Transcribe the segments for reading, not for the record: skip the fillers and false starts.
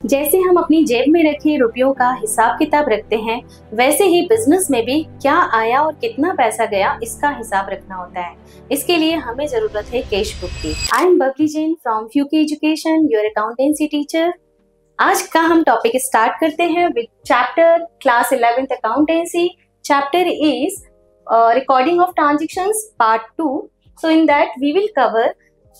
जैसे हम अपनी जेब में रखे रुपयों का हिसाब किताब रखते हैं, वैसे ही बिजनेस में भी क्या आया और कितना पैसा गया इसका हिसाब रखना होता है। इसके लिए हमें जरूरत है कैश बुक की। I am Babli Jain from फ्यूकी एजुकेशन, योर अकाउंटेंसी टीचर। आज का हम टॉपिक स्टार्ट करते हैं with chapter class 11th accountancy. Chapter is recording of transactions part 2. So in that we will cover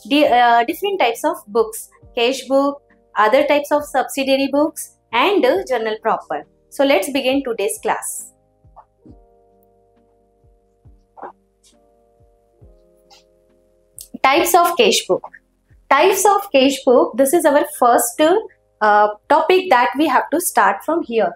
different types of books, cash book, other types of subsidiary books and journal proper. So let's begin today's class. Types of cash book. Types of cash book, this is our first topic that we have to start from here.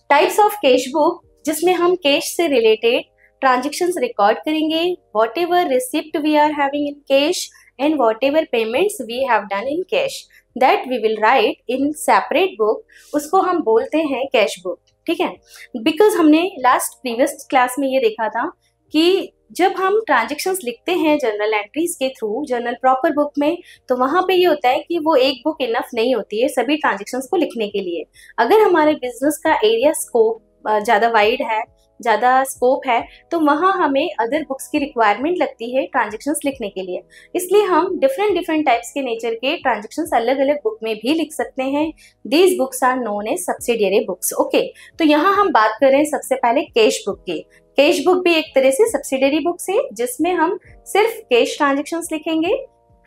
Types of cash book जिसमें हम cash से related transactions record करेंगे, whatever receipt we are having in cash and whatever payments we have done in cash, that we will write in separate book, उसको हम बोलते हैं cash book. ठीक है, बिकॉज हमने last previous class में ये देखा था कि जब हम ट्रांजेक्शन्स लिखते हैं जर्नल एंट्रीज के थ्रू जर्नल प्रॉपर बुक में, तो वहाँ पे ये होता है कि वो एक बुक इनफ नहीं होती है सभी ट्रांजेक्शन्स को लिखने के लिए। अगर हमारे बिजनेस का एरिया स्कोप ज़्यादा वाइड है, ज़्यादा स्कोप है, तो वहाँ हमें अदर बुक्स की रिक्वायरमेंट लगती है ट्रांजेक्शन्स लिखने के लिए। इसलिए हम डिफरेंट टाइप्स के नेचर के ट्रांजेक्शन्स अलग अलग बुक में भी लिख सकते हैं। These books are known as subsidiary books. Okay, तो यहाँ हम बात कर रहे हैं सबसे पहले कैश बुक की। कैश बुक भी एक तरह से सब्सिडियरी बुक्स है जिसमें हम सिर्फ कैश ट्रांजेक्शन्स लिखेंगे,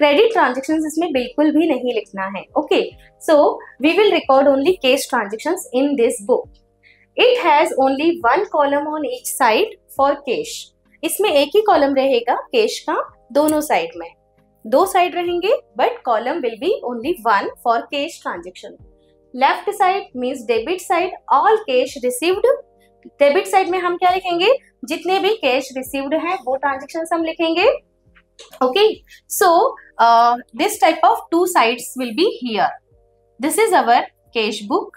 क्रेडिट ट्रांजेक्शन्स इसमें बिल्कुल भी नहीं लिखना है। Okay, so we will record only cash transactions in this book. It has only one column on each side for cash. इसमें एक ही कॉलम रहेगा कैश का दोनों साइड में, दो साइड रहेंगे but column will B only one for cash transaction. Left side means debit side, all cash received. Debit side में हम क्या लिखेंगे, जितने भी कैश रिसीव्ड हैं वो ट्रांजेक्शन हम लिखेंगे। Okay, so this type of two sides will be here. This is our cash book.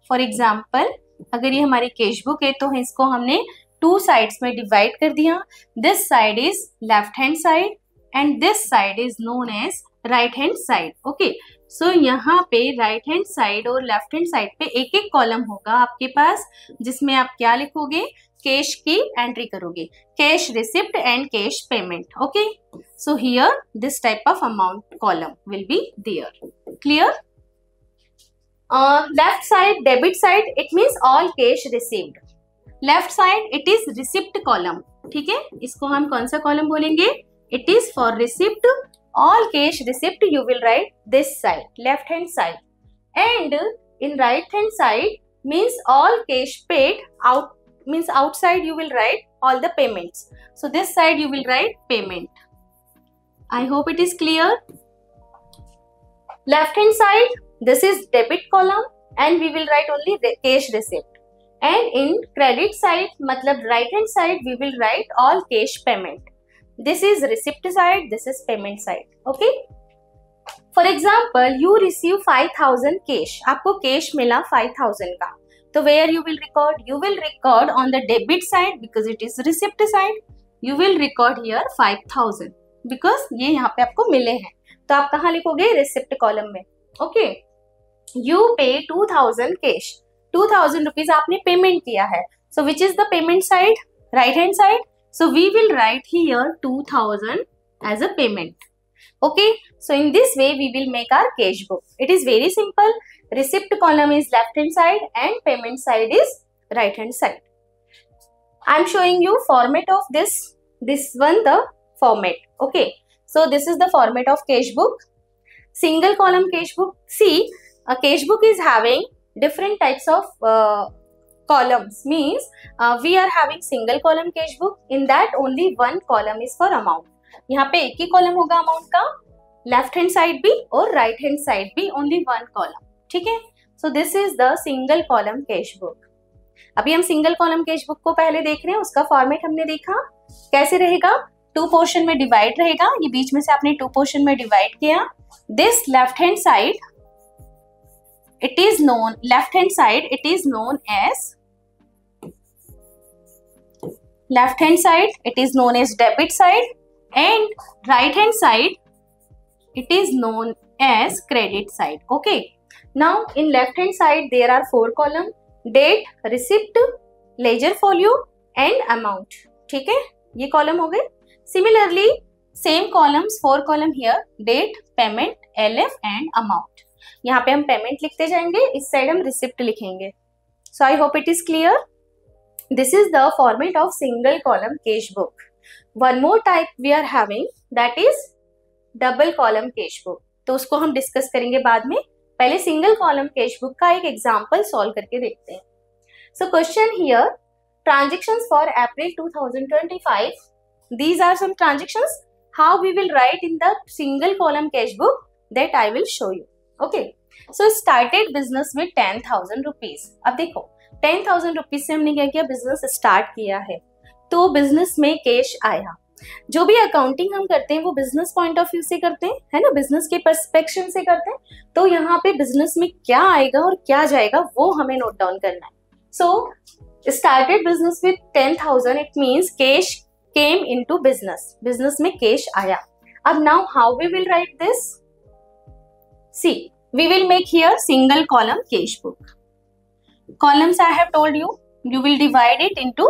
For example, अगर ये हमारी कैश बुक है तो इसको हमने टू साइड्स में डिवाइड कर दिया। This side is left hand side and this side is known as right hand side. Okay, so यहाँ पे राइट हैंड साइड और लेफ्ट हैंड साइड पे एक एक कॉलम होगा आपके पास, जिसमें आप क्या लिखोगे, कैश की एंट्री करोगे, cash receipt and cash payment. Okay, so here this type of amount column will be there. Clear? Left side debit side, it means all cash received. Left side it is receipt column. ठीक है, इसको हम कौन सा column बोलेंगे, it is for receipt, all cash receipt you will write this side, left hand side, and in right hand side means all cash paid out, means outside you will write all the payments. So this side you will write payment. I hope it is clear. Left hand side, this is debit column and we will write only cash receipt, and in credit side मतलब right hand side we will write all cash payment. This is receipt side, this is payment side. Okay, for example you receive 5000 cash, आपको cash मिला 5000 का, तो where you will record, you will record on the debit side because it is receipt side, you will record here 5000 because ये यहाँ पे आपको मिले हैं, तो आप कहाँ लिखोगे, receipt column में। Okay, you pay 2000 cash, 2000 rupees आपने पेमेंट किया है, so which is the payment side, right hand side, so we will write here 2000 as a payment. Okay, so in this way we will make our cash book. It is very simple, receipt column is left hand side and payment side is right hand side. I am showing you format of this one, the format. Okay, so this is the format of cash book. Single column cash book. See, a cash book is having different types of columns. Means we are having single column cash book. In that only one column is for amount. यहाँ पे एक ही column होगा amount का, left hand side भी और right hand side भी, only one column. ठीक है? So this is the single column cash book. अभी हम single column cash book को पहले देख रहे हैं, उसका फॉर्मेट हमने देखा कैसे रहेगा, टू पोर्शन में डिवाइड रहेगा, ये बीच में से आपने टू पोर्शन में डिवाइड किया। This left hand side, it is known, left hand side it is known as, left hand side it is known as debit side, and right hand side it is known as credit side. Okay, Now in left hand side there are 4 column, date, receipt, ledger folio and amount. ठीक है, ये column हो गए. Similarly same columns, 4 column here, date, payment, LF and amount. यहाँ पे हम payment लिखते जाएंगे, इस साइड हम रिसिप्ट लिखेंगे. So I hope it is clear. This is the format of single column cash book. One more type we are having, that is double column cash book. तो उसको हम डिस्कस करेंगे बाद में. पहले सिंगल कॉलम कैश बुक का एक example solve करके देखते हैं. So question here, transactions for April 2025. These are some transactions. How we will write in the single column cash book, that I will show you. Okay. So started business with 10,000 rupees. अब देखो 10,000 rupees से हमने क्या किया, business start किया है, तो business में कैश आया. जो भी अकाउंटिंग हम करते हैं वो बिजनेस पॉइंट ऑफ व्यू से करते हैं, है ना, बिजनेस के पर्सपेक्शन से करते हैं. तो यहाँ पे बिजनेस में क्या आएगा और क्या जाएगा वो हमें नोट डाउन करना है. So started business with 10,000, it means cash came into business, business में कैश आया. अब now how we will write this, see we will make here single column cash book. Columns I have told you, you will divide it into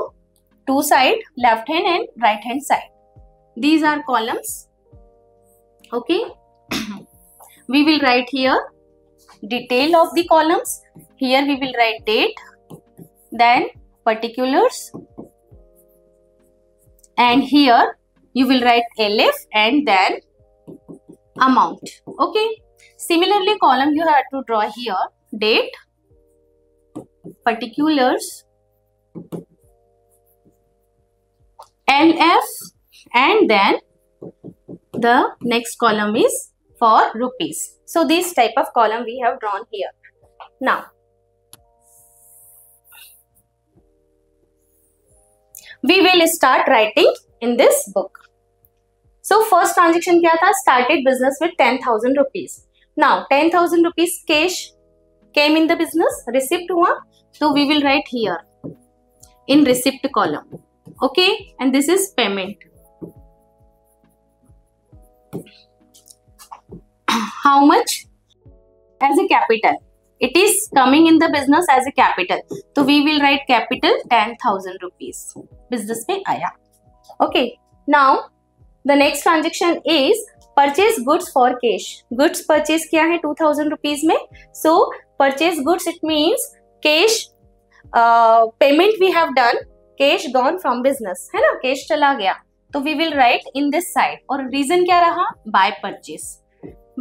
two sides, left hand and right hand side. These are columns. Okay. We will write here detail of the columns. Here we will write date, then particulars, and here you will write LF and then amount. Okay. Similarly, column you have to draw here date, particulars, LF, and then the next column is for rupees. So this type of column we have drawn here. Now we will start writing in this book. So first transaction क्या था, started business with 10,000 rupees. Now 10,000 rupees cash came in the business, receipt हुआ, so we will write here in receipt column. Okay, and this is payment. How much? As a capital. It is coming in the business as a capital, so we will write capital 10,000 rupees. Business में आया. Okay, now the next transaction is purchase goods for cash. Goods purchase किया है 2,000 rupees में. So purchase goods, it means cash payment we have done, cash gone from business, है ना, cash चला गया, तो we will write in this side. और reason क्या रहा, buy purchase.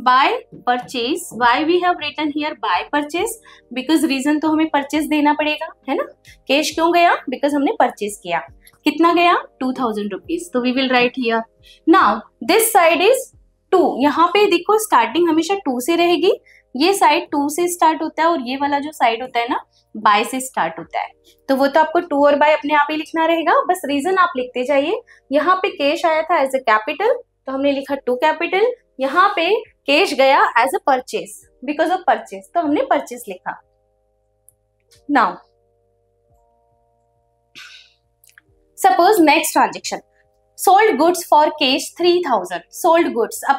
Buy purchase, why we have written here buy purchase, because reason तो हमें purchase देना पड़ेगा, है ना. cash क्यों गया, because हमने purchase किया. कितना गया, 2,000 rupees, तो we will write here. Now this side is 2. यहाँ पे देखो स्टार्टिंग हमेशा 2 से रहेगी, ये साइड 2 से स्टार्ट होता है और ये वाला जो साइड होता है ना, बाय से स्टार्ट होता है. तो वो तो आपको 2 और बाय अपने आप ही लिखना रहेगा, बस रीजन आप लिखते जाइए. यहाँ पे कैश आया था एज अ कैपिटल, तो हमने लिखा 2 कैपिटल. यहाँ पे कैश गया as a purchase, because of purchase, तो हमने परचेस लिखा. Now suppose next transaction, sold goods for cash 3,000. Sold goods, अब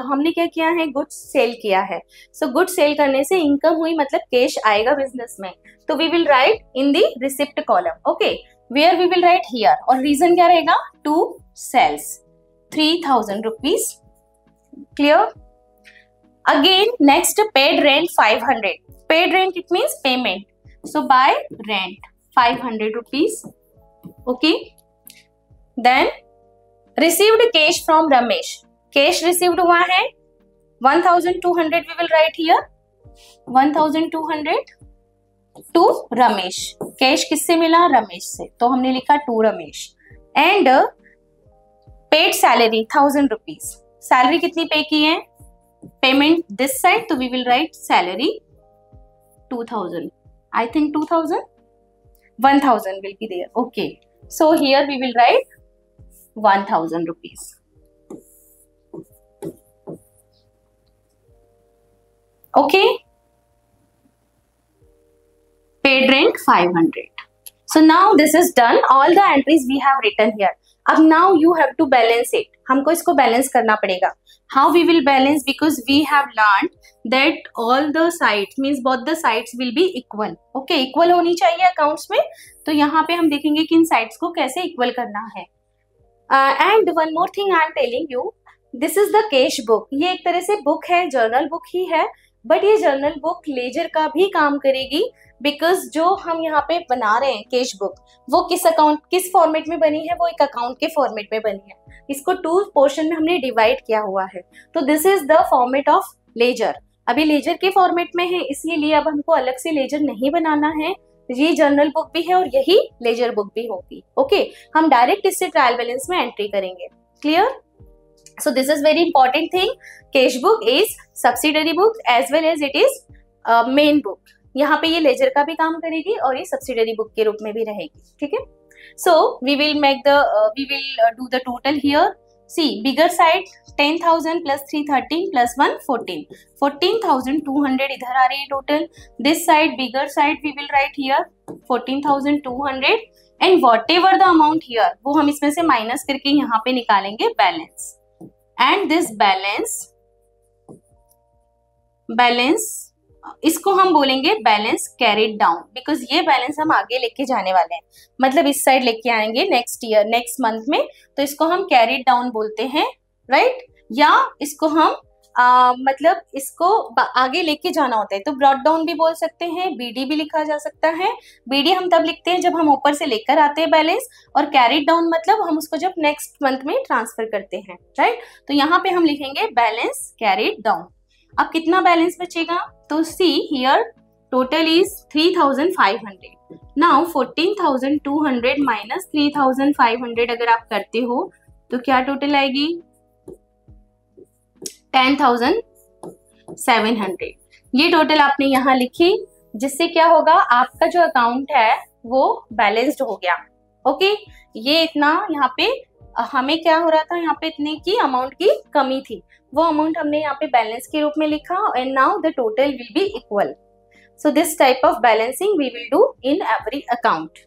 हमने क्या किया है, गुड्स सेल किया है. सो गुड्स सेल करने से इनकम हुई, मतलब कैश आएगा बिजनेस में, तो we will write in the receipt column. Okay, where we will write here, और रीजन क्या रहेगा, to sales 3,000 rupees. Clear. Again next, paid rent 500. Paid rent it means payment, so by rent 500 rupees. Okay. Then received cash from Ramesh. Cash received हुआ है 1,200. We will write here 1,200 to Ramesh. Cash किससे मिला, रमेश से, तो हमने लिखा to Ramesh. And paid salary 1,000 rupees. Salary कितनी पे की है, payment this side, तो we will write salary 2,000. I think 2,000, 1,000 will be there. Okay. So here we will write 1,000 rupees. Okay. Paid rent 500. So now this is done. All the entries we have written here. अब now you have to balance it, हमको इसको balance करना पड़ेगा. How we will balance, because we have learn that all the sides means both the sides will be equal. Okay, equal होनी चाहिए accounts में. तो यहाँ पे हम देखेंगे कि इन साइड्स को कैसे इक्वल करना है. And one more thing I am telling you, this is the cash book. ये एक तरह से बुक है, जर्नल बुक ही है, बट ये जर्नल बुक लेजर का भी काम करेगी. बिकॉज जो हम यहाँ पे बना रहे हैं कैश बुक, वो किस फॉर्मेट में बनी है, वो एक अकाउंट के फॉर्मेट में बनी है. इसको 2 पोर्शन में हमने डिवाइड किया हुआ है. तो this is the format of ledger. अभी लेजर के फॉर्मेट में है, इसलिए अब हमको अलग से लेजर नहीं बनाना है. ये जर्नल बुक भी है और यही लेजर बुक भी होगी. ओके, हम डायरेक्ट इससे ट्रायल बैलेंस में एंट्री करेंगे. Clear? So this is very important thing. Cash book is subsidiary book as well as it is main book. यहाँ पे ये लेजर का भी काम करेगी और ये सब्सिडरी बुक के रूप में भी रहेगी. ठीक है. So we will do the total here. See, bigger side 10,000 plus 313 plus 1 14. 14,200 इधर आ रही है total. This side bigger side we will write here 14,200 and whatever the amount here वो हम इसमें से माइनस करके यहाँ पे निकालेंगे बैलेंस. And this balance इसको हम बोलेंगे बैलेंस कैरिड डाउन, बिकॉज ये बैलेंस हम आगे लेके जाने वाले हैं, मतलब इस साइड लेके आएंगे नेक्स्ट मंथ में. तो इसको हम कैरिड डाउन बोलते हैं, राइट? या इसको हम मतलब इसको आगे लेके जाना होता है तो ब्रॉट डाउन भी बोल सकते हैं, बीडी भी लिखा जा सकता है. बीडी हम तब लिखते हैं जब हम ऊपर से लेकर आते हैं बैलेंस, और कैरिड डाउन मतलब हम उसको जब नेक्स्ट मंथ में ट्रांसफर करते हैं, राइट? तो यहाँ पे हम लिखेंगे बैलेंस कैरिड डाउन. अब कितना बैलेंस बचेगा? तो see here total is 3,500. Now 14,200 minus 3,500 अगर आप करते हो तो क्या टोटल आएगी? 10,700. ये टोटल आपने यहाँ लिखी, जिससे क्या होगा, आपका जो अकाउंट है वो बैलेंस्ड हो गया. ओके, ये इतना यहाँ पे हमें क्या हो रहा था, यहाँ पे इतने की अमाउंट की कमी थी, वो अमाउंट हमने यहाँ पे बैलेंस के रूप में लिखा, and now the total will be equal. So this type of balancing we will do in every account.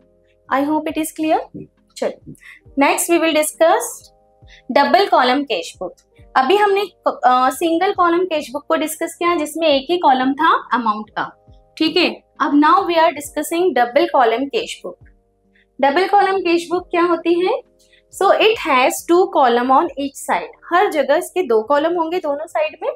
I hope it is clear. चलो, next we will discuss double column cash book. अभी हमने single column cash book को discuss किया जिसमें एक ही column था amount का. ठीक है, अब now we are discussing double column cash book. Double column cash book क्या होती है? So it has 2 column on each side. हर जगह इसके 2 कॉलम होंगे दोनों साइड में,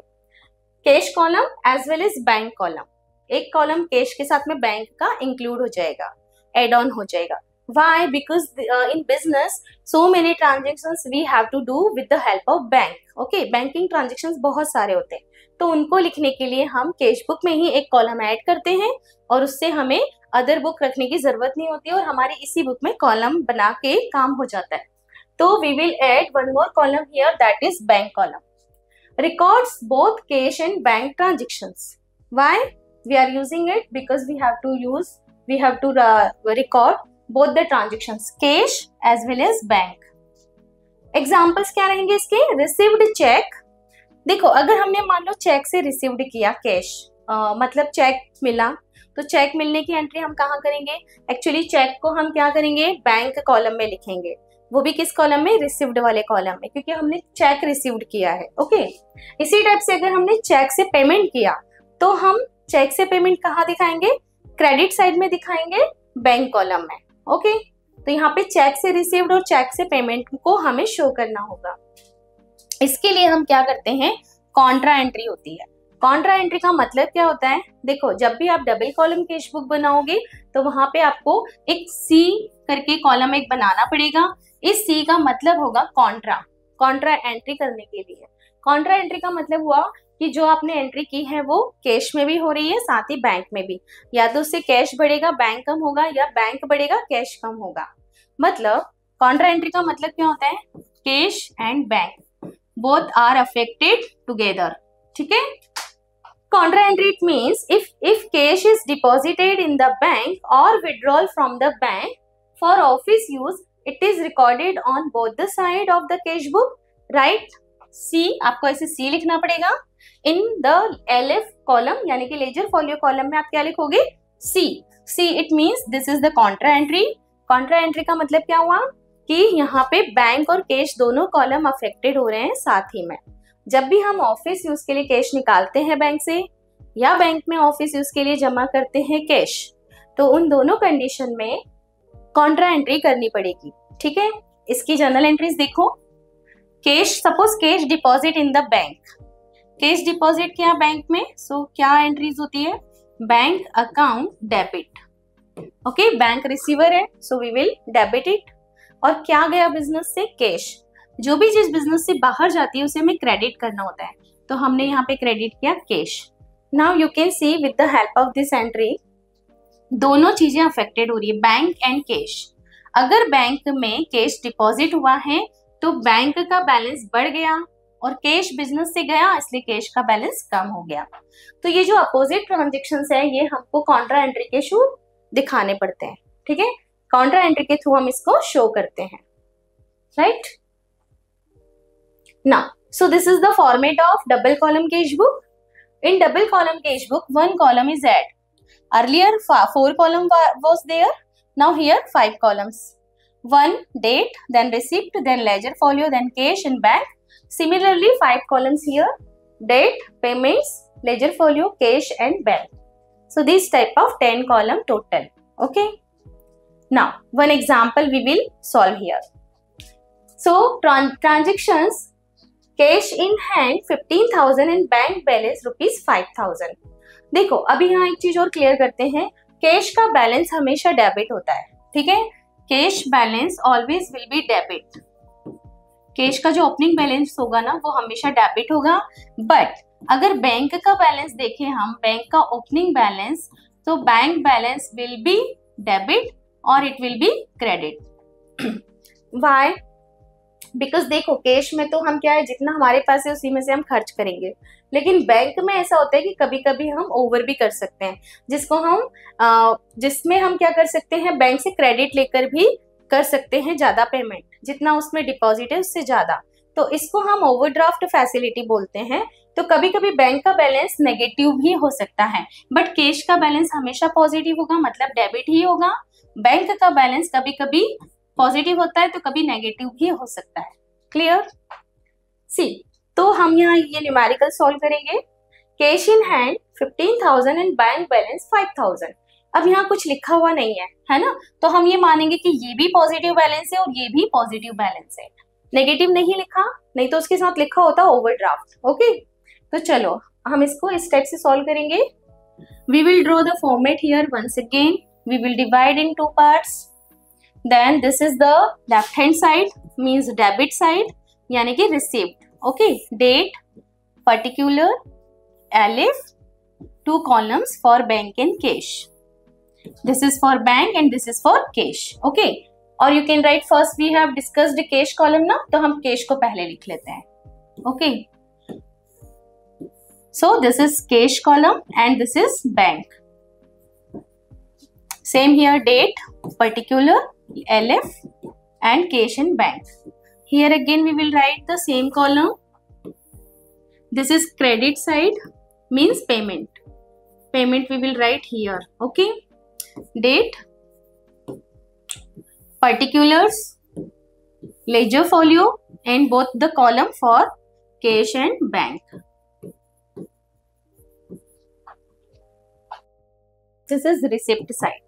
cash column as well as bank column. एक कॉलम कैश के साथ में बैंक का इंक्लूड हो जाएगा, एड ऑन हो जाएगा. Why? Because in business so many transactions we have to do with the help of bank. Okay, banking transactions बहुत सारे होते हैं, तो उनको लिखने के लिए हम कैश बुक में ही एक कॉलम ऐड करते हैं और उससे हमें अदर बुक रखने की जरूरत नहीं होती और हमारी इसी बुक में कॉलम बना के काम हो जाता है. तो we will add one more column here, that is bank column. Records both cash and bank transactions. Why we are using it? Because we have to record both the transactions, cash as well as bank. Examples क्या रहेंगे इसके? Received check. देखो, अगर हमने मान लो check से received किया cash, मतलब चेक मिला, तो चेक मिलने की एंट्री हम कहाँ करेंगे? एक्चुअली चेक को हम क्या करेंगे? बैंक कॉलम में लिखेंगे. वो भी किस कॉलम में? रिसीव्ड वाले कॉलम में, क्योंकि हमने चेक रिसीव्ड किया है. ओके, इसी टाइप से अगर हमने चेक से पेमेंट किया तो हम चेक से पेमेंट कहाँ दिखाएंगे? क्रेडिट साइड में दिखाएंगे, बैंक कॉलम में. ओके, तो यहाँ पे चेक से रिसीव्ड और चेक से पेमेंट को हमें शो करना होगा. इसके लिए हम क्या करते हैं? कॉन्ट्रा एंट्री होती है. कॉन्ट्रा एंट्री का मतलब क्या होता है? देखो, जब भी आप डबल कॉलम कैश बुक बनाओगे तो वहां पे आपको एक सी करके कॉलम एक बनाना पड़ेगा. इस सी का मतलब होगा कॉन्ट्रा एंट्री करने के लिए. कॉन्ट्रा एंट्री का मतलब हुआ कि जो आपने एंट्री की है वो कैश में भी हो रही है, साथ ही बैंक में भी. या तो उससे कैश बढ़ेगा बैंक कम होगा, या बैंक बढ़ेगा कैश कम होगा. मतलब कॉन्ट्रा एंट्री का मतलब क्या होता है? Cash and bank both are affected together. ठीक है, contra entry it means if cash is deposited in the bank और withdrawal from the bank for office use, it is recorded on both the side of the cash book. Right, see, आपको ऐसे सी लिखना पड़ेगा. In the LF column यानी कि laser folio column में आप क्या लिखोगे? See. See it means this is the contra entry. Contra entry का मतलब क्या हुआ? कि यहाँ पे बैंक और कैश दोनों कॉलम अफेक्टेड हो रहे हैं साथ ही में। जब भी हम ऑफिस यूज के लिए कैश निकालते हैं बैंक से या बैंक में ऑफिस यूज के लिए जमा करते हैं कैश, तो उन दोनों कंडीशन में कॉन्ट्रा एंट्री करनी पड़ेगी। ठीक है, इसकी जर्नल एंट्रीज देखो। Cash, suppose cash deposit in the bank, cash deposit किया बैंक में, सो क्या एंट्रीज होती है, bank account debit. Okay, bank receiver है, so we will debit it. और क्या गया बिजनेस से, कैश। जो भी चीज बिजनेस से बाहर जाती है उसे हमें क्रेडिट करना होता है, तो हमने यहाँ पे क्रेडिट किया cash. Now you can see with the help of this entry दोनों चीजें अफेक्टेड हो रही है, बैंक एंड कैश। अगर बैंक में कैश डिपॉजिट हुआ है तो बैंक का बैलेंस बढ़ गया और कैश बिजनेस से गया, इसलिए कैश का बैलेंस कम हो गया। तो ये जो अपोजिट ट्रांजेक्शंस है ये हमको कॉन्ट्रा एंट्री के थ्रू दिखाने पड़ते हैं। ठीक है, कॉन्ट्रा एंट्री के थ्रू हम इसको शो करते हैं, right. Now so this is the format of double column cash book. In double column cash book one column is add. Earlier 4 column was there, now here 5 columns. 1 date, then receipt, then ledger folio, then cash and bank. Similarly 5 columns here, date, payments, ledger folio, cash and bank. So this type of 10 column total. Okay, now one example we will solve here. So transactions, cash in hand 15,000 and bank balance rupees 5,000. देखो अभी यहाँ एक चीज और clear करते हैं, cash का balance हमेशा डेबिट होता है। ठीक है, cash balance always will be debit. Cash का जो ओपनिंग बैलेंस होगा ना वो हमेशा डेबिट होगा। बट अगर बैंक का बैलेंस देखें हम, बैंक का ओपनिंग बैलेंस, तो bank balance will be debit और it will be credit. Why? Because देखो कैश में तो हम क्या है, जितना हमारे पास है उसी में से हम खर्च करेंगे, लेकिन बैंक में ऐसा होता है कि कभी कभी हम ओवर भी कर सकते हैं, जिसमें हम क्या कर सकते हैं, बैंक से क्रेडिट लेकर भी कर सकते हैं ज्यादा पेमेंट, जितना उसमें डिपॉजिट है उससे ज्यादा। तो इसको हम ओवरड्राफ्ट फैसिलिटी बोलते हैं। तो कभी कभी बैंक का बैलेंस नेगेटिव भी हो सकता है, बट कैश का बैलेंस हमेशा पॉजिटिव होगा, मतलब डेबिट ही होगा। बैंक का बैलेंस कभी कभी पॉजिटिव होता है तो कभी नेगेटिव भी हो सकता है। क्लियर? सी, तो हम यहाँ ये न्यूमेरिकल सॉल्व करेंगे। Cash in hand 15,000 and bank balance 5,000। अब यहाँ कुछ लिखा हुआ नहीं है ना, तो हम ये मानेंगे कि ये भी पॉजिटिव बैलेंस है और ये भी पॉजिटिव बैलेंस है। नेगेटिव नहीं लिखा, नहीं तो उसके साथ लिखा होता ओवरड्राफ्ट। ओके, तो चलो हम इसको इस टाइप से सॉल्व करेंगे। We will draw the format here once again. We will divide in 2 parts. Then this is the left hand side, means debit side, यानी कि received. Okay, date, particular, alif, 2 columns for bank and cash. This is for bank and this is for cash. Okay, or you can write first we have discussed the cash column ना, तो हम cash को पहले लिख लेते हैं. Okay, so this is cash column and this is bank. Same here, date, particular, LF and cash and bank. Here again we will write the same column. This is credit side, means payment. Payment we will write here. Okay, date, particulars, ledger folio, and both the column for cash and bank. This is receipt side.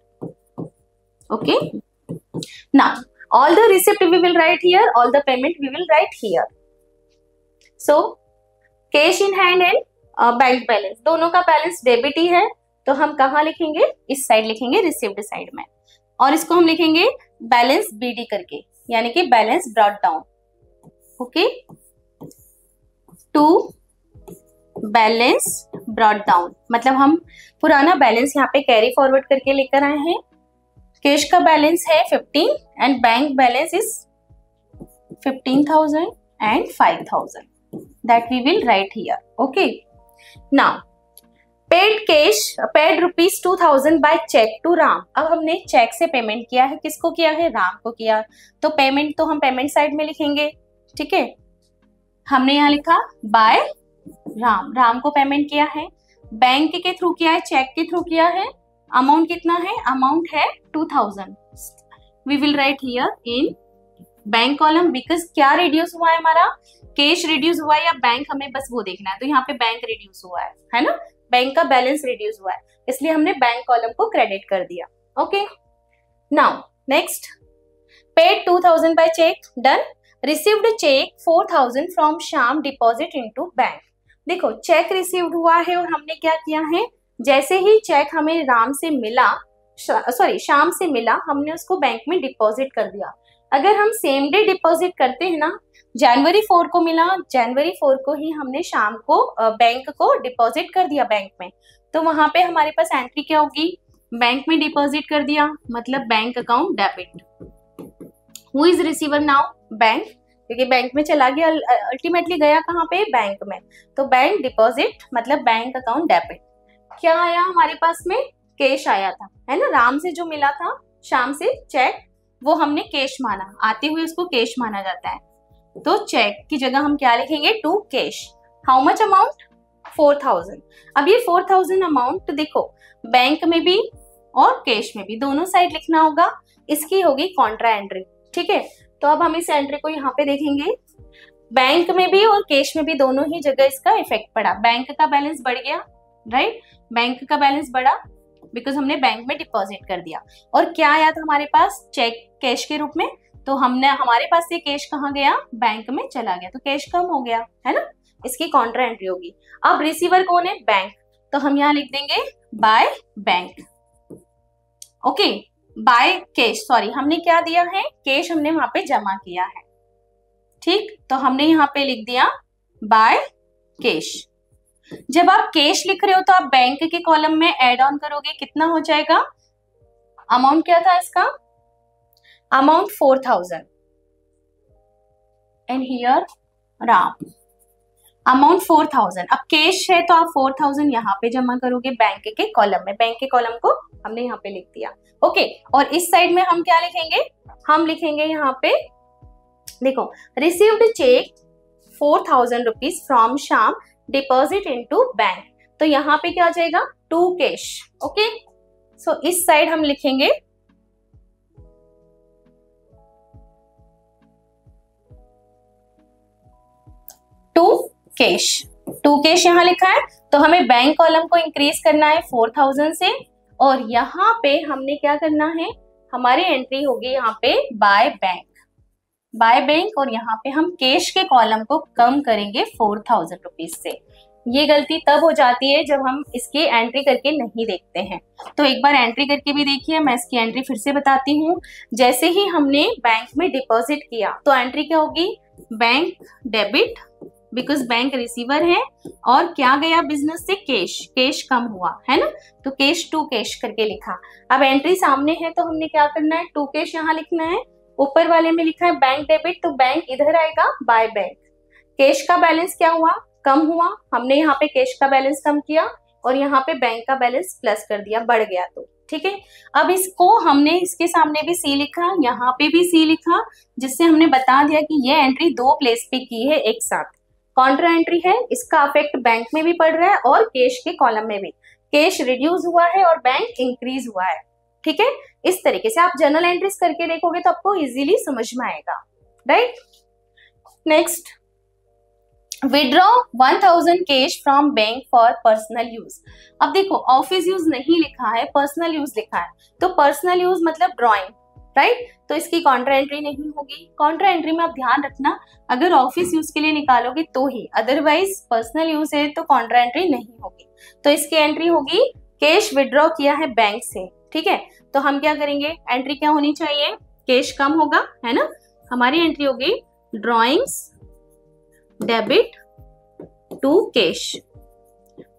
Okay, now all the receipt we will write here, all the payment we will write here. So cash in hand and bank balance, दोनों का balance debit ही है, तो हम कहाँ लिखेंगे, इस side लिखेंगे, received side में। और इसको हम लिखेंगे बैलेंस बीडी करके, यानी कि balance brought down. Okay, to balance brought down, मतलब हम पुराना बैलेंस यहाँ पे कैरी फॉरवर्ड करके लेकर आए हैं। कैश का बैलेंस है 15 and bank balance is 15,000 and 5,000, that we will write here. Okay, now paid rupees 2,000 by cheque to Ram. अब हमने चेक से पेमेंट किया है, किसको किया है, राम को किया, तो पेमेंट तो हम पेमेंट साइड में लिखेंगे। ठीक है, हमने यहाँ लिखा बाय राम, राम को पेमेंट किया है, बैंक के थ्रू किया है, चेक के थ्रू किया है। अमाउंट कितना है, अमाउंट है 2,000। We will write here in bank column because क्या रिड्यूस हुआ है हमारा, कैश रिड्यूस हुआ है या बैंक, हमें बस वो देखना है। तो यहाँ पे बैंक रिड्यूस हुआ है ना, बैंक का बैलेंस रिड्यूस हुआ है, इसलिए हमने बैंक कॉलम को क्रेडिट कर दिया। Okay, now next, paid 2000 by cheque, done. Received cheque 4000 from Shyam, deposit into bank. देखो चेक रिसीव्ड हुआ है और हमने क्या किया है, जैसे ही चेक हमें राम से मिला, सॉरी श्याम से मिला, हमने उसको बैंक में डिपॉजिट कर दिया। अगर हम सेम डे डिपॉजिट करते हैं ना, जनवरी 4 को मिला, जनवरी 4 को ही हमने शाम को बैंक को डिपॉजिट कर दिया बैंक में, तो वहां पे हमारे पास एंट्री क्या होगी, बैंक में डिपॉजिट कर दिया मतलब bank account debit. Who is receiver now, bank, क्योंकि बैंक में चला गया, अल्टीमेटली गया कहाँ पे, बैंक में, तो बैंक डिपॉजिट मतलब बैंक अकाउंट डेबिट। क्या आया हमारे पास में, कैश आया था, है ना, राम से जो मिला था शाम से चेक, वो हमने कैश माना, आते हुए उसको कैश माना जाता है, तो चेक की जगह हम क्या लिखेंगे, to cash. How much amount, 4000। अब ये 4000 अमाउंट देखो बैंक में भी और कैश में भी दोनों साइड लिखना होगा, इसकी होगी कॉन्ट्रा एंट्री, ठीक है। तो अब हम इस एंट्री को यहाँ पे देखेंगे, बैंक में भी और कैश में भी दोनों ही जगह इसका इफेक्ट पड़ा, बैंक का बैलेंस बढ़ गया, राइट, बैंक का बैलेंस बढ़ा बिकॉज हमने बैंक में डिपॉजिट कर दिया। और क्या आया था हमारे पास, चेक कैश के रूप में, तो हमने, हमारे पास से कैश कहाँ गया, बैंक में चला गया, तो कैश कम हो गया, है ना, इसकी कॉन्ट्रा एंट्री होगी। अब रिसीवर कौन है, बैंक, तो हम यहाँ लिख देंगे by bank. Okay, by cash, sorry हमने क्या दिया है, कैश हमने वहां पे जमा किया है, ठीक, तो हमने यहाँ पे लिख दिया बाय कैश। जब आप कैश लिख रहे हो तो आप बैंक के कॉलम में एड ऑन करोगे, कितना हो जाएगा, अमाउंट क्या था इसका, amount 4000 and here Ram, amount 4000। अब कैश है तो आप 4000 यहाँ पे जमा करोगे बैंक के कॉलम में, बैंक के कॉलम को हमने यहाँ पे लिख दिया। ओके, और इस साइड में हम क्या लिखेंगे, हम लिखेंगे यहाँ पे देखो, received cheque 4000 rupees from Shyam, deposit into bank, तो यहाँ पे क्या आ जाएगा, टू कैश। ओके, सो इस साइड हम लिखेंगे टू कैश, टू कैश यहाँ लिखा है, तो हमें बैंक कॉलम को इंक्रीज करना है 4000 से, और यहाँ पे हमने क्या करना है, हमारी एंट्री होगी यहाँ पे बाय बैंक, बाय बैंक, और यहाँ पे हम कैश के कॉलम को कम करेंगे 4000 रुपीज से। ये गलती तब हो जाती है जब हम इसकी एंट्री करके नहीं देखते हैं, तो एक बार एंट्री करके भी देखिए, मैं इसकी एंट्री फिर से बताती हूँ। जैसे ही हमने बैंक में डिपॉजिट किया तो एंट्री क्या होगी, bank debit, because bank receiver है, और क्या गया बिजनेस से, कैश, कैश कम हुआ, है ना, तो कैश टू कैश करके लिखा। अब एंट्री सामने है तो हमने क्या करना है, टू कैश यहाँ लिखना है, ऊपर वाले में लिखा है बैंक डेबिट, तो बैंक इधर आएगा बाय बैंक। कैश का बैलेंस क्या हुआ, कम हुआ, हमने यहाँ पे कैश का बैलेंस कम किया और यहाँ पे बैंक का बैलेंस प्लस कर दिया, बढ़ गया, तो ठीक है। अब इसको हमने, इसके सामने भी सी लिखा, यहाँ पे भी सी लिखा, जिससे हमने बता दिया कि ये एंट्री दो प्लेस पे की है एक साथ, कॉन्ट्रा एंट्री है, इसका इफेक्ट बैंक में भी पड़ रहा है और कैश के कॉलम में भी, कैश रिड्यूस हुआ है और बैंक इंक्रीज हुआ है, ठीक है। इस तरीके से आप जर्नल एंट्रीज करके देखोगे तो आपको इजीली समझ में आएगा, right. Next, withdraw 1000 cash from bank for personal use. अब देखो ऑफिस यूज नहीं लिखा है, पर्सनल यूज लिखा है, तो पर्सनल यूज मतलब ड्रॉइंग, राइट, तो इसकी कॉन्ट्रा एंट्री नहीं होगी। कॉन्ट्रा एंट्री में आप ध्यान रखना, अगर ऑफिस यूज के लिए निकालोगे तो ही, अदरवाइज पर्सनल यूज है तो कॉन्ट्रा एंट्री नहीं होगी। तो इसकी एंट्री होगी कैश विड्रॉ किया है बैंक से, ठीक है, तो हम क्या करेंगे, एंट्री क्या होनी चाहिए, कैश कम होगा, है ना, हमारी एंट्री होगी drawings debit to cash.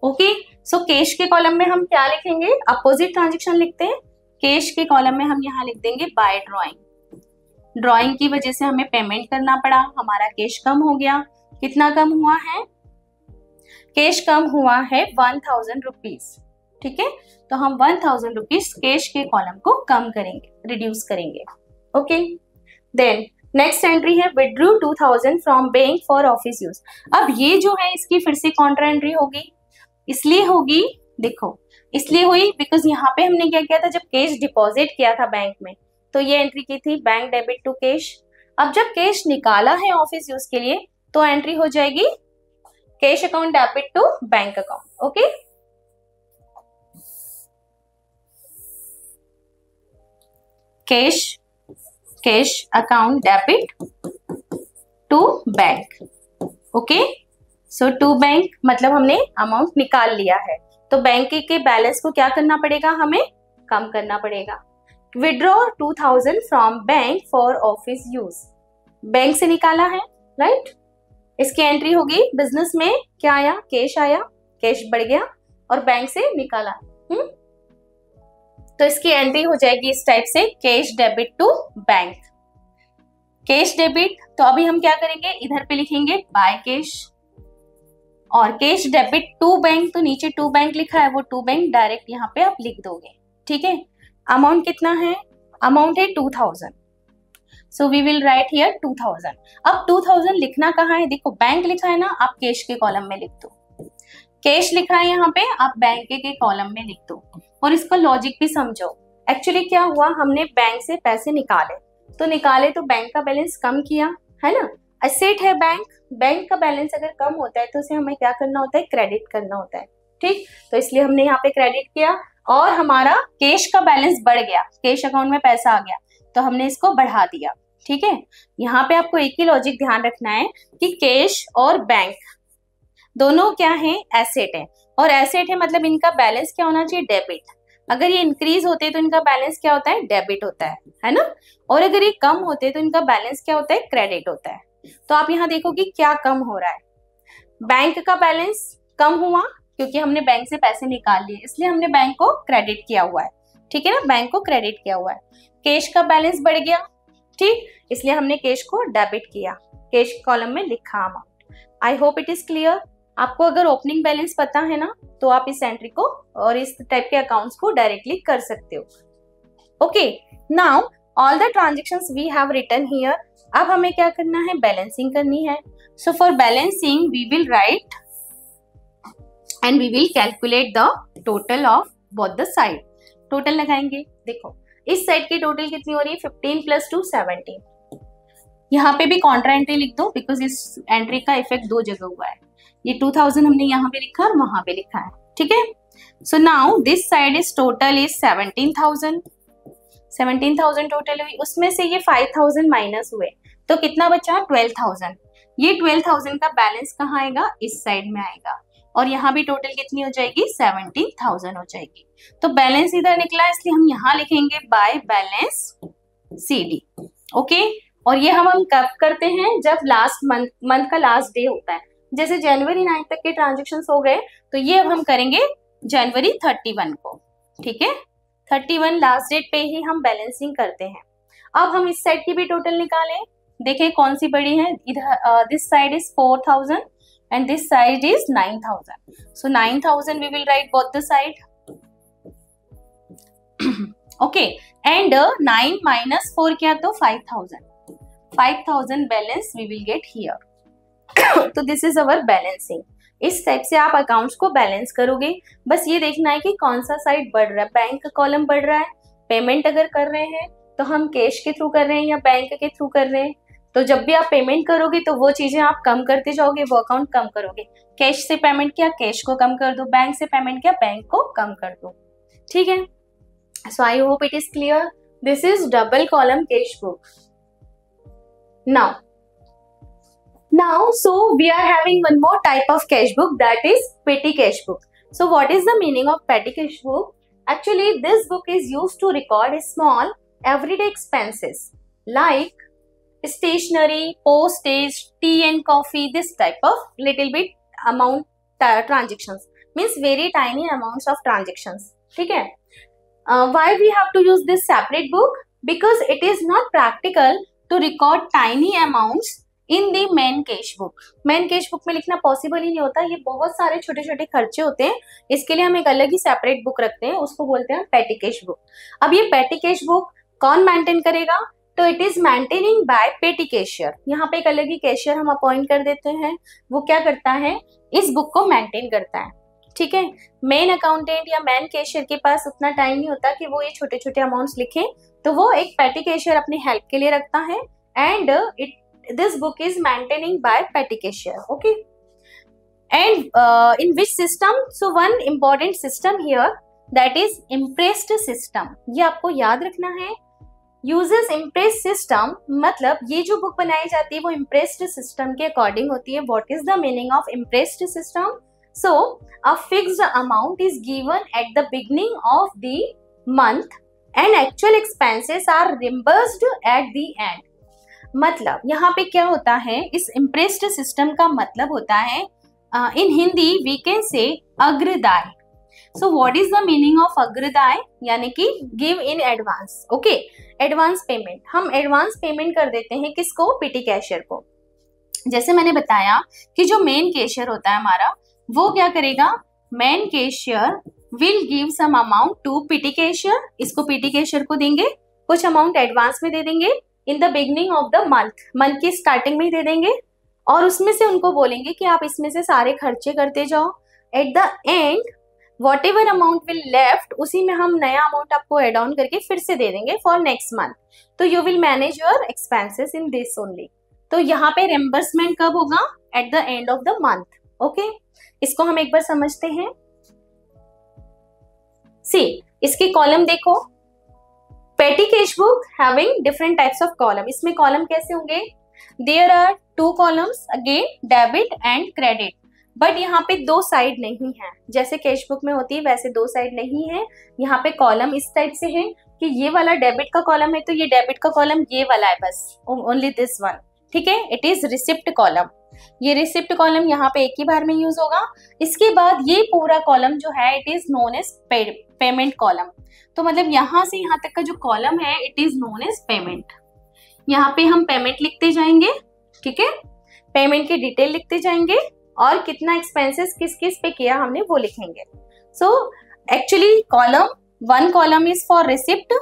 Okay, so cash के कॉलम में हम क्या लिखेंगे, अपोजिट ट्रांजेक्शन लिखते हैं, कैश के कॉलम में हम यहाँ लिख देंगे बाय ड्रॉइंग। ड्रॉइंग की वजह से हमें पेमेंट करना पड़ा, हमारा कैश कम हो गया, कितना कम हुआ है, कैश कम हुआ है 1000 रुपीज, ठीक है, तो हम 1000 रुपीज कैश के कॉलम को कम करेंगे, रिड्यूस करेंगे। ओके, देन नेक्स्ट एंट्री है withdrew 2000 from bank for office use. अब ये जो है इसकी फिर से कॉन्ट्रा एंट्री होगी, इसलिए होगी, देखो इसलिए हुई बिकॉज यहाँ पे हमने क्या किया था, जब कैश डिपॉजिट किया था बैंक में तो ये एंट्री की थी बैंक डेबिट टू कैश। अब जब कैश निकाला है ऑफिस यूज के लिए तो एंट्री हो जाएगी cash account debit to bank account. Okay, cash account debit to bank. Okay, so to bank मतलब हमने अमाउंट निकाल लिया है, तो बैंक के बैलेंस को क्या करना पड़ेगा, हमें कम करना पड़ेगा। Withdraw 2000 from bank for office use, bank से निकाला है, राइट। इसकी एंट्री होगी बिजनेस में, क्या आया, कैश आया, कैश बढ़ गया और बैंक से निकाला। तो इसकी एंट्री हो जाएगी इस टाइप से, cash debit to bank. Cash debit, तो अभी हम क्या करेंगे, इधर पे लिखेंगे बाय कैश, और कैश डेबिट टू बैंक, तो नीचे टू बैंक लिखा है, वो टू बैंक डायरेक्ट यहाँ पे आप लिख दोगे। ठीक है, अमाउंट कितना है, अमाउंट है 2000, so we will write here 2000। अब 2000 लिखना कहाँ है, देखो बैंक लिखा है ना, आप कैश के कॉलम में लिख दो, कैश लिखा है यहाँ पे, आप बैंक के कॉलम में लिख दो। और इसका लॉजिक भी समझो। एक्चुअली क्या हुआ, हमने बैंक से पैसे निकाले, तो निकाले तो बैंक का बैलेंस कम किया, है ना। एसेट है बैंक, बैंक का बैलेंस अगर कम होता है तो उसे हमें क्या करना होता है, क्रेडिट करना होता है। ठीक, तो इसलिए हमने यहाँ पे क्रेडिट किया और हमारा कैश का बैलेंस बढ़ गया, कैश अकाउंट में पैसा आ गया, तो हमने इसको बढ़ा दिया। ठीक है, यहाँ पे आपको एक ही लॉजिक ध्यान रखना है कि कैश और बैंक दोनों क्या है, एसेट है, और एसेट है मतलब इनका बैलेंस क्या होना चाहिए, डेबिट। अगर ये इंक्रीज होते तो इनका बैलेंस क्या होता है, डेबिट होता है ना। और अगर ये कम होते तो इनका बैलेंस क्या होता है, क्रेडिट होता है। तो आप यहाँ देखो कि क्या कम हो रहा है, बैंक का बैलेंस कम हुआ क्योंकि हमने बैंक से पैसे निकाल लिए, इसलिए हमने बैंक को क्रेडिट किया हुआ है। ठीक है ना, बैंक को क्रेडिट किया हुआ है। कैश का बैलेंस बढ़ गया, ठीक, इसलिए हमने कैश को डेबिट किया, कैश कॉलम में लिखा amount. I hope it is clear. आपको अगर ओपनिंग बैलेंस पता है ना, तो आप इस एंट्री को और इस टाइप के अकाउंट्स को डायरेक्टली कर सकते हो। Okay, now all the transactions we have written here. अब हमें क्या करना है, बैलेंसिंग करनी है। So for balancing we will write and we will calculate the total of both the side. Total लगाएंगे, देखो इस साइड की टोटल कितनी हो रही है, 15 प्लस 2 17। यहाँ पे भी कॉन्ट्रा एंट्री लिख दो, बिकॉज इस एंट्री का इफेक्ट दो जगह हुआ है। ये 2000 हमने यहाँ पे लिखा और वहां पे लिखा है। ठीक है, so now this side is total is 17,000 total हुई, उसमें से ये 5,000 माइनस हुए तो कितना बचा, 12,000। ये 12,000 का बैलेंस कहाँ आएगा, इस साइड में आएगा, और यहाँ भी टोटल कितनी हो जाएगी, 17,000 हो जाएगी। तो बैलेंस इधर निकला, इसलिए हम यहाँ लिखेंगे बाय बैलेंस CD। ओके, और ये हम कब करते हैं, जब लास्ट मंथ का लास्ट डे होता है। जैसे जनवरी 9 तक के ट्रांजेक्शन्स हो गए, तो ये अब हम करेंगे जनवरी 31 को। ठीक है, 31 लास्ट डेट पे ही हम बैलेंसिंग करते हैं। अब हम इस साइड की भी टोटल निकालें, देखें कौन सी बड़ी है। इधर this side is 4,000 and this side is 9,000. So 9,000 we will write both the side. Okay, and 9 minus 4 क्या, तो 5,000. 5,000 balance we will get here. तो this is our balancing. इस टाइप से आप अकाउंट्स को बैलेंस करोगे। बस ये देखना है कि कौन सा साइड बढ़ रहा है, बैंक का कॉलम बढ़ रहा है। पेमेंट अगर कर रहे हैं तो हम कैश के थ्रू कर रहे हैं या बैंक के थ्रू कर रहे हैं, तो जब भी आप पेमेंट करोगे तो वो चीजें आप कम करते जाओगे, वो अकाउंट कम करोगे। कैश से पेमेंट किया, कैश को कम कर दो, बैंक से पेमेंट किया, बैंक को कम कर दो। ठीक है, so I hope it is clear. This is double column cash book. Now, so we are having one more type of cash book, that is petty cash book. So what is the meaning of petty cash book? Actually, this book is used to record small everyday expenses like stationery, postage, tea and coffee, this type of little bit amount transactions, means very tiny amounts of transactions. ठीक है, why we have to use this separate book? Because it is not practical to record tiny amounts in the main cash book. Main cash book में लिखना possible ही नहीं होता, ये बहुत सारे छोटे छोटे खर्चे होते हैं, इसके लिए हम एक अलग ही सेपरेट बुक रखते हैं, उसको बोलते हैं पेटी कैश बुक। अब ये पेटी कैश बुक कौन मेंटेन करेगा, तो इट इज मेंटेनिंग बाय पेटी कैशियर। यहाँ पे एक अलग ही कैशियर हम अपॉइंट कर देते हैं, वो क्या करता है, इस बुक को मेंटेन करता है। ठीक है, मेन अकाउंटेंट या मेन कैशियर के पास उतना टाइम नहीं होता कि वो ये छोटे छोटे अमाउंट्स लिखे, तो वो एक पेटी कैशियर अपनी हेल्प के लिए रखता है। and this book is maintaining by petty cashier. Okay, and in which system? So one important system here, that is impressed system. ये आपको याद रखना है. यूजेस इम्प्रेस सिस्टम, मतलब ये जो बुक बनाई जाती है वो इम्प्रेस्ड सिस्टम के अकॉर्डिंग होती है. What is the meaning of imprest system? So a fixed amount is given at the beginning of the month and actual expenses are reimbursed at the end. मतलब यहाँ पे क्या होता है, इस इम्प्रेस्ड सिस्टम का मतलब होता है इन हिंदी वी कैन से अग्रदाय. So what is the meaning of अग्रदाय? यानी कि give in advance. Okay, advance payment. हम एडवांस पेमेंट कर देते हैं किसको? पेटी कैशियर को. जैसे मैंने बताया कि जो मेन कैशियर होता है हमारा, वो क्या करेगा? Main cashier will give some amount to petty cashier. इसको पेटी कैशियर को देंगे, कुछ अमाउंट एडवांस में दे देंगे in the beginning of the month. Month की स्टार्टिंग में ही दे देंगे और उसमें से उनको बोलेंगे कि आप इसमें से सारे खर्चे करते जाओ. Eight the and what ever amount will left, उसी में हम नया अमाउंट आपको एड ऑन करके फिर से दे देंगे फॉर नेक्स्ट मंथ. तो you will manage your expenses in this only. तो यहाँ पे रिम्बर्समेंट कब होगा? Eight the end of the month. Okay, इसको हम एक बार समझते हैं. सी, इसके कॉलम देखो. Petty cash book having different types of column. इसमें कॉलम कैसे होंगे? There are 2 columns, again debit and credit. But यहाँ पे 2 साइड नहीं है. जैसे कैश बुक में होती है वैसे 2 साइड नहीं है. यहाँ पे कॉलम इस टाइप से है कि ये वाला डेबिट का कॉलम है तो ये डेबिट का कॉलम ये वाला है, बस ओनली दिस वन. ठीक है, इट इज रिसिप्ट कॉलम. ये रिसिप्ट कॉलम यहाँ पे एक ही बार में यूज होगा. इसके बाद ये पूरा कॉलम जो है it is known as payment column. तो मतलब यहाँ से यहाँ तक का जो कॉलम है it is known as payment. यहाँ पे हम पेमेंट लिखते जाएंगे. ठीक है, पेमेंट की डिटेल लिखते जाएंगे और कितना एक्सपेंसेस किस किस पे किया हमने वो लिखेंगे. So actually column 1 column is for receipt,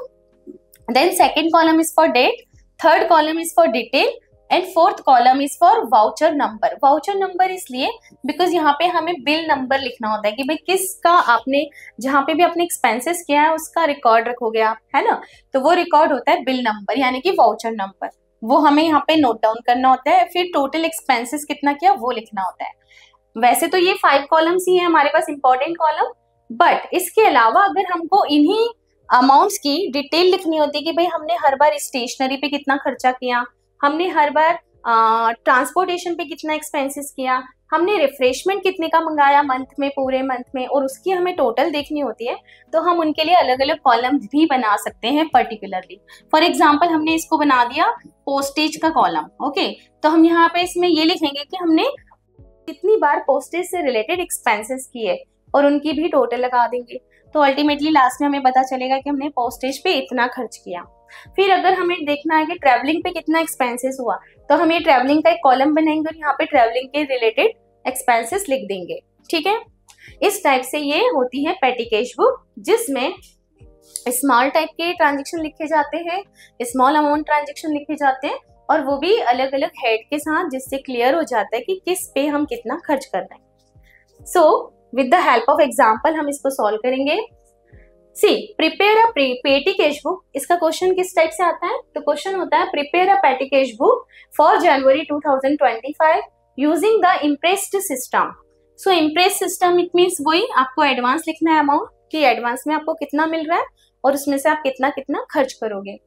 then second column is for date, third column is for detail and fourth column is for voucher number. Voucher number इसलिए बिकॉज यहाँ पे हमें बिल नंबर लिखना होता है कि भाई किसका आपने जहाँ पे भी आपने एक्सपेंसेस किया है उसका रिकॉर्ड रखोगे आप, है ना. तो वो रिकॉर्ड होता है बिल नंबर यानी कि वाउचर नंबर. वो हमें यहाँ पे नोट डाउन करना होता है. फिर टोटल एक्सपेंसेस कितना किया वो लिखना होता है. वैसे तो ये 5 कॉलम्स ही है हमारे पास इंपॉर्टेंट कॉलम, बट इसके अलावा अगर हमको इन्हीं अमाउंट्स की डिटेल लिखनी होती है कि भाई हमने हर बार स्टेशनरी पे कितना खर्चा किया, हमने हर बार ट्रांसपोर्टेशन पे कितना एक्सपेंसेस किया, हमने रिफ्रेशमेंट कितने का मंगाया मंथ में, पूरे मंथ में, और उसकी हमें टोटल देखनी होती है, तो हम उनके लिए अलग अलग कॉलम भी बना सकते हैं पर्टिकुलरली. फॉर एग्जाम्पल हमने इसको बना दिया पोस्टेज का कॉलम. ओके, तो हम यहाँ पे इसमें ये लिखेंगे कि हमने कितनी बार पोस्टेज से रिलेटेड एक्सपेंसेस किए और उनकी भी टोटल लगा देंगे. तो अल्टीमेटली लास्ट में हमें पता चलेगा कि हमने पोस्टेज पे इतना खर्च किया. फिर अगर हमें देखना है कि ट्रैवलिंग पे कितना एक्सपेंसेस हुआ तो हम ये ट्रैवलिंग का एक कॉलम बनाएंगे और यहाँ पे ट्रैवलिंग के रिलेटेड एक्सपेंसेस लिख देंगे. ठीक है, इस टाइप से ये होती है पेटी कैश बुक, जिसमें स्मॉल टाइप के ट्रांजेक्शन लिखे जाते हैं, स्मॉल अमाउंट ट्रांजेक्शन लिखे जाते हैं, और वो भी अलग अलग हेड के साथ, जिससे क्लियर हो जाता है कि किस पे हम कितना खर्च कर रहे हैं. So with the help of example हम इसको सॉल्व करेंगे. See, prepare a petty cash book. इसका क्वेश्चन किस टाइप से आता है? तो क्वेश्चन होता है prepare a petty cash book for January 2025 using the impressed system. So impress system it means वही आपको एडवांस लिखना है अमाउंट कि एडवांस में आपको कितना मिल रहा है और उसमें से आप कितना कितना खर्च करोगे.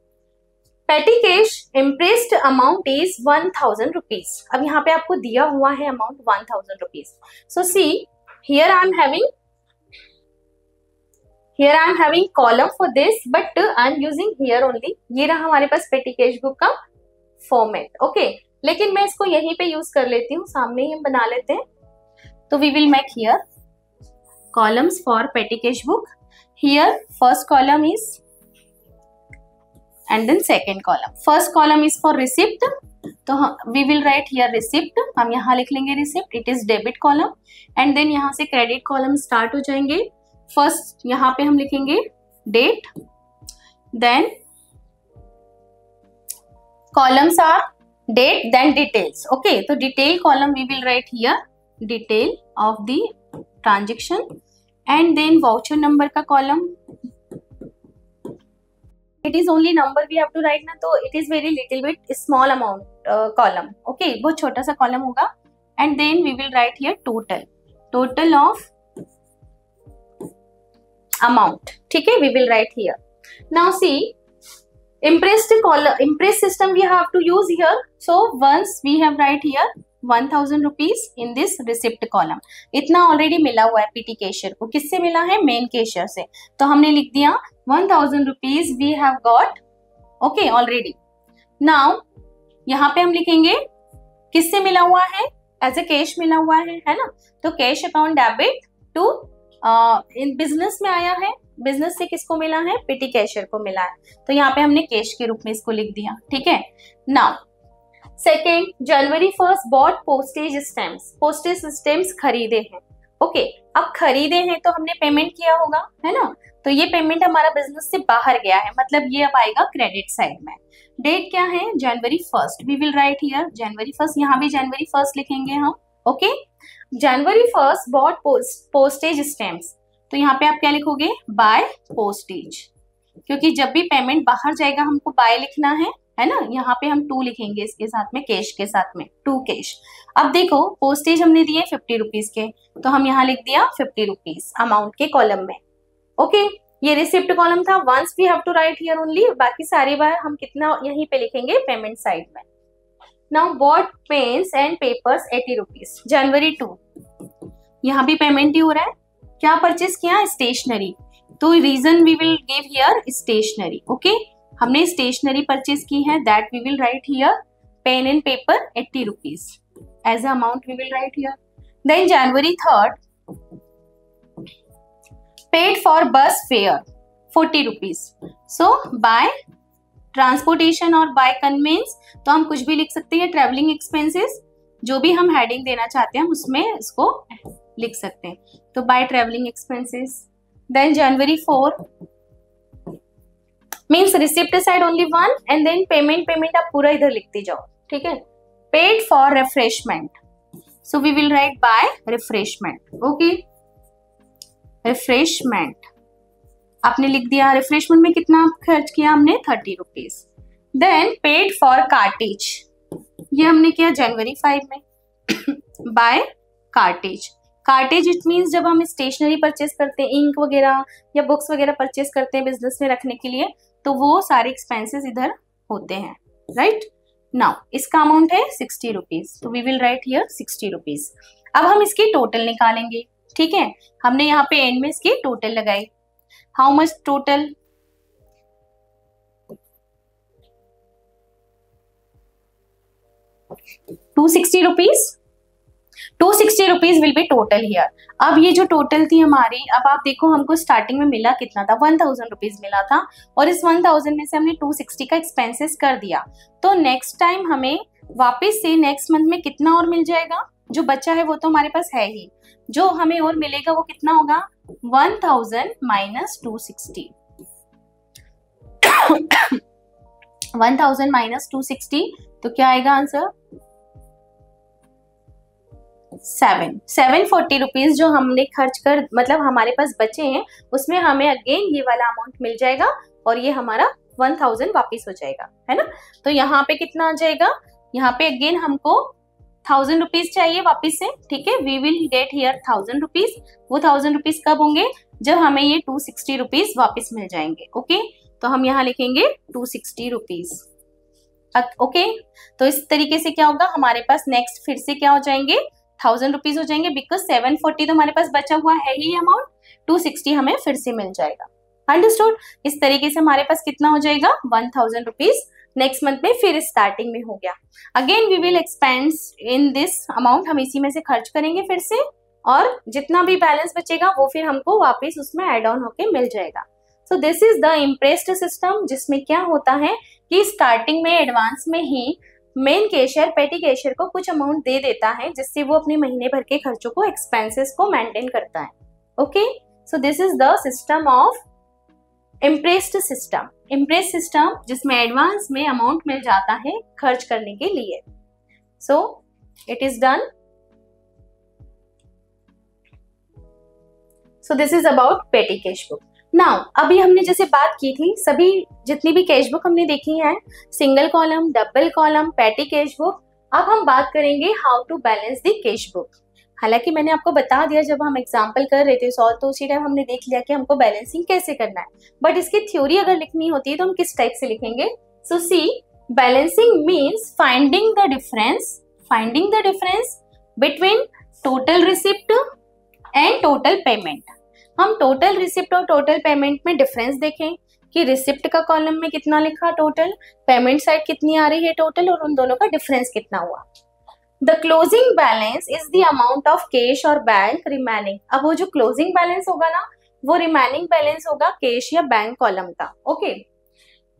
Petty cash imprest amount is 1000 rupees. अब यहाँ पे आपको दिया हुआ है amount 1000 rupees. So see, here I am having column for this, but I am using here only. ये रहा हमारे पास पेटी कैश बुक का फॉर्मेट. ओके, लेकिन मैं इसको यहीं पे यूज कर लेती हूँ, सामने ही हम बना लेते हैं. तो we will make here columns for petty cash book. Here first column is and then second column. First column is for receipt, तो we will write here receipt. हम यहाँ लिख लेंगे receipt, it is debit column. and then यहाँ से credit column start हो जाएंगे. first यहाँ पे हम लिखेंगे date, then columns are date then details. okay, तो detail column we will write here detail of the transaction, and then voucher number का column, it is only number we have to write ना, तो it is very little bit small amount column, okay, बहुत छोटा सा column होगा. And then we will write here total of amount. ठीक है, we will write here. Now see, impress system we have to use here. So once we have write here 1000 rupees in this receipt column. इतना already मिला हुआ है PT cashier को. किससे मिला है? मेन कैशियर से. तो हमने लिख दिया 1000 rupees we have got, okay, already. Now यहाँ पे हम लिखेंगे किससे मिला हुआ है? एज ए कैश मिला हुआ है ना. तो cash account debit to in business में आया है. बिजनेस से किसको मिला है? पेटी कैशियर को मिला है. तो यहाँ पे हमने कैश के रूप में इसको लिख दिया. ठीक है. Now second, January 1 bought postage stamps. Postage stamps खरीदे हैं. ओके, अब खरीदे हैं तो हमने पेमेंट किया होगा, है ना. तो ये पेमेंट हमारा बिजनेस से बाहर गया है, मतलब ये अब आएगा क्रेडिट साइड में. डेट क्या है? जनवरी 1. वी विल राइट हियर जनवरी 1. यहाँ भी जनवरी 1 लिखेंगे हम. ओके, जनवरी 1 बॉट पोस्टेज स्टैम्प्स. तो यहाँ पे आप क्या लिखोगे? बाय पोस्टेज, क्योंकि जब भी पेमेंट बाहर जाएगा हमको बाय लिखना है ना. यहाँ पे हम 2 लिखेंगे इसके साथ में, कैश के साथ में 2 कैश. अब देखो पोस्टेज हमने दिए 50 रुपीज के, तो हम यहाँ लिख दिया 50 रुपीज अमाउंट के कॉलम में. ओके, ये रिसिप्ट कॉलम था. Once we have to write here only, बाकी सारी बार हम कितना यहीं पे लिखेंगे? पेमेंट साइड में. Now bought pens and papers 80 rupees. जनवरी 2, यहाँ भी पेमेंट ही हो रहा है. क्या परचेस किया? स्टेशनरी. तो reason we will give here stationery. Okay, हमने स्टेशनरी परचेस की है, that we will write here pen and paper 80 rupees as amount we will write here. Then January 3 paid for bus fare 40 rupees. So by transportation और by conveyance, तो हम कुछ भी लिख सकते हैं. ट्रेवलिंग एक्सपेंसेस, जो भी हम हेडिंग देना चाहते हैं उसमें इसको लिख सकते हैं. तो by travelling expenses. Then January 4 means receipt side only 1 and then payment आप पूरा इधर लिखते जाओ. ठीक है. Paid for refreshment, so we will write by refreshment. Okay, refreshment आपने लिख दिया. रिफ्रेशमेंट में कितना खर्च किया हमने? 30 rupees. Then paid for cartage, ये हमने किया जनवरी 5 में by cartage. Cartage it means जब हम स्टेशनरी परचेस करते हैं, इंक वगैरह या बुक्स वगैरह परचेस करते हैं बिजनेस में रखने के लिए, तो वो सारे एक्सपेंसेस इधर होते हैं. राइट. नाउ इसका अमाउंट है 60 रुपीज, तो we will write here 60 rupees. अब हम इसकी टोटल निकालेंगे. ठीक है, हमने यहाँ पे एंड में इसकी टोटल लगाई. How much total? ₹260. 260 rupees will be total here. अब ये जो टोटल थी हमारी, अब आप देखो हमको स्टार्टिंग में मिला कितना था? 1000 रुपीज मिला था, और इस 1000 में से हमने 260 का एक्सपेंसेस कर दिया. तो नेक्स्ट टाइम हमें वापस से नेक्स्ट मंथ में कितना और मिल जाएगा? जो बच्चा है वो तो हमारे पास है ही, जो हमें और मिलेगा वो कितना होगा? 1000 माइनस 260. 1000 माइनस 260, तो क्या आएगा आंसर? 740 रुपीज जो हमने खर्च कर, मतलब हमारे पास बचे हैं, उसमें हमें अगेन ये वाला अमाउंट मिल जाएगा, और ये हमारा 1000 वापिस हो जाएगा, है ना. तो यहाँ पे कितना आ जाएगा? यहाँ पे अगेन हमको 1000 रुपीज चाहिए वापिस से. ठीक है, we will get here 1000 rupees. वो 1000 रुपीज कब होंगे? जब हमें ये 260 रुपीज वापिस मिल जाएंगे. ओके, तो हम यहाँ लिखेंगे 260 रुपीज. ओके, तो इस तरीके से क्या होगा? हमारे पास नेक्स्ट फिर से क्या हो जाएंगे? 1000 रुपीज हो जाएंगे, बिकॉज 740 तो हमारे पास बचा हुआ है ही अमाउंट. 260 हमें फिर से मिल जाएगा. अंडरस्टूड? इस तरीके से हमारे पास कितना हो जाएगा? 1000 रुपीज नेक्स्ट मंथ में फिर स्टार्टिंग में हो गया. Again we will expense in this amount, हम इसी में से खर्च करेंगे फिर से, और जितना भी बैलेंस बचेगा वो फिर हमको वापस उसमें एड ऑन होके मिल जाएगा. सो this is the impressed system, जिसमें क्या होता है कि स्टार्टिंग में एडवांस में ही मेन कैशियर पेटी कैशियर को कुछ अमाउंट दे देता है, जिससे वो अपने महीने भर के खर्चों को, एक्सपेंसेस को मेंटेन करता है. Okay, so this is the system of imprest system. Impressed system जिसमें एडवांस में अमाउंट मिल जाता है खर्च करने के लिए. So it is done. So this is about पेटी कैश बुक. नाउ अभी हमने जैसे बात की थी, सभी जितनी भी कैश बुक हमने देखी है, single column, double column, petty cash book. अब हम बात करेंगे how to balance the cash book. हालांकि मैंने आपको बता दिया जब हम एग्जाम्पल कर रहे थे सॉल्व, तो उसी टाइम हमने देख लिया कि हमको बैलेंसिंग कैसे करना है, बट इसकी थ्योरी अगर लिखनी होती है तो हम किस टाइप से लिखेंगे। So see, balancing means finding the difference between total receipt and total payment. हम टोटल रिसिप्ट और टोटल पेमेंट में डिफरेंस देखें कि रिसिप्ट का कॉलम में कितना लिखा टोटल, पेमेंट साइड कितनी आ रही है टोटल, और उन दोनों का डिफरेंस कितना हुआ। The closing balance is the amount of cash और बैंक रिमेनिंग। अब वो जो क्लोजिंग बैलेंस होगा ना, वो रिमेनिंग बैलेंस होगा कैश या बैंक कॉलम का। Okay,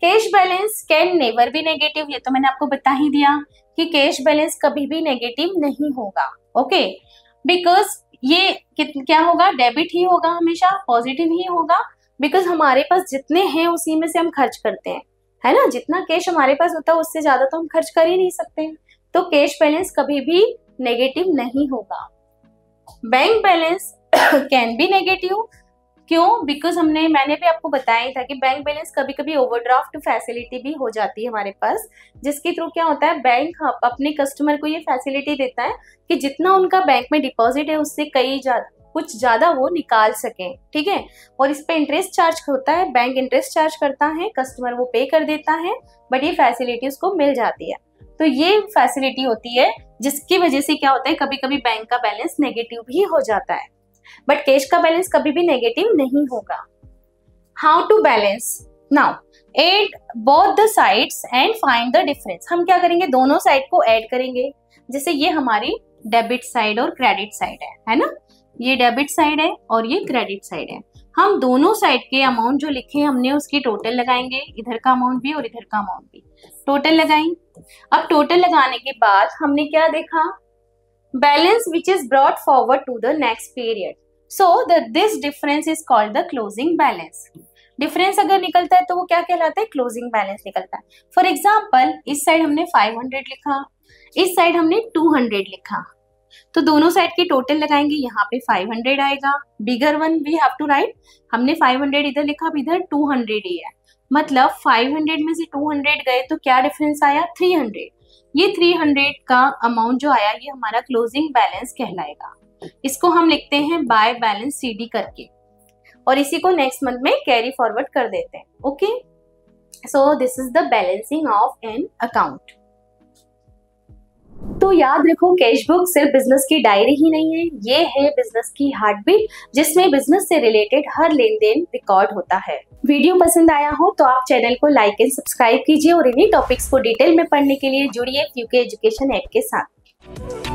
cash balance can never be negative, ये तो मैंने आपको बता ही दिया कि कैश बैलेंस कभी भी नेगेटिव नहीं होगा। ओके, बिकॉज ये क्या होगा, डेबिट ही होगा, हमेशा पॉजिटिव ही होगा, बिकॉज हमारे पास जितने हैं उसी में से हम खर्च करते हैं, है ना। जितना कैश हमारे पास होता है उससे ज्यादा तो हम खर्च कर ही नहीं सकते, तो कैश बैलेंस कभी भी नेगेटिव नहीं होगा। Bank balance can be negative, क्यों, बिकॉज मैंने भी आपको बताया था कि बैंक बैलेंस कभी कभी ओवरड्राफ्ट फैसिलिटी भी हो जाती है हमारे पास, जिसके थ्रू क्या होता है, बैंक अपने कस्टमर को ये फैसिलिटी देता है कि जितना उनका बैंक में डिपॉजिट है उससे कुछ ज्यादा वो निकाल सके, ठीक है। और इस पे इंटरेस्ट चार्ज होता है, बैंक इंटरेस्ट चार्ज करता है, कस्टमर वो पे कर देता है, बट ये फैसिलिटी उसको मिल जाती है। तो ये फैसिलिटी होती है जिसकी वजह से क्या होता है, कभी कभी बैंक का बैलेंस नेगेटिव भी हो जाता है, बट कैश का बैलेंस कभी भी नेगेटिव नहीं होगा। How to balance, now add both the sides and find the difference. हम क्या करेंगे, दोनों साइड को ऐड करेंगे। जैसे ये हमारी डेबिट साइड और क्रेडिट साइड है ना, ये डेबिट साइड है और ये क्रेडिट साइड है। हम दोनों साइड के अमाउंट जो लिखे हमने उसकी टोटल लगाएंगे, इधर का अमाउंट भी और इधर का अमाउंट भी, टोटल लगाएंगे। अब टोटल लगाने के बाद हमने क्या देखा, balance which is brought forward to the next period, so this difference is called the closing balance. Difference अगर निकलता है तो वो क्या कहलाता है, क्लोजिंग बैलेंस निकलता है। फॉर एग्जाम्पल, इस साइड हमने 500 लिखा, इस साइड हमने 200 लिखा, तो दोनों साइड की टोटल लगाएंगे, यहाँ पे 500 आएगा, bigger one we have to write. हमने 500 इधर लिखा, अब इधर 200 ही है, मतलब 500 में से 200 गए तो क्या डिफरेंस आया, 300। ये 300 का अमाउंट जो आया ये हमारा क्लोजिंग बैलेंस कहलाएगा। इसको हम लिखते हैं बाय बैलेंस CD करके, और इसी को नेक्स्ट मंथ में कैरी फॉरवर्ड कर देते हैं। Okay, so this is the balancing of an account. तो याद रखो, कैश बुक सिर्फ बिजनेस की डायरी ही नहीं है, ये है बिजनेस की हार्टबीट, जिसमें बिजनेस से रिलेटेड हर लेन देन रिकॉर्ड होता है। वीडियो पसंद आया हो तो आप चैनल को लाइक एंड सब्सक्राइब कीजिए, और इन्हीं टॉपिक्स को डिटेल में पढ़ने के लिए जुड़िए फ्यूके एजुकेशन ऐप के साथ।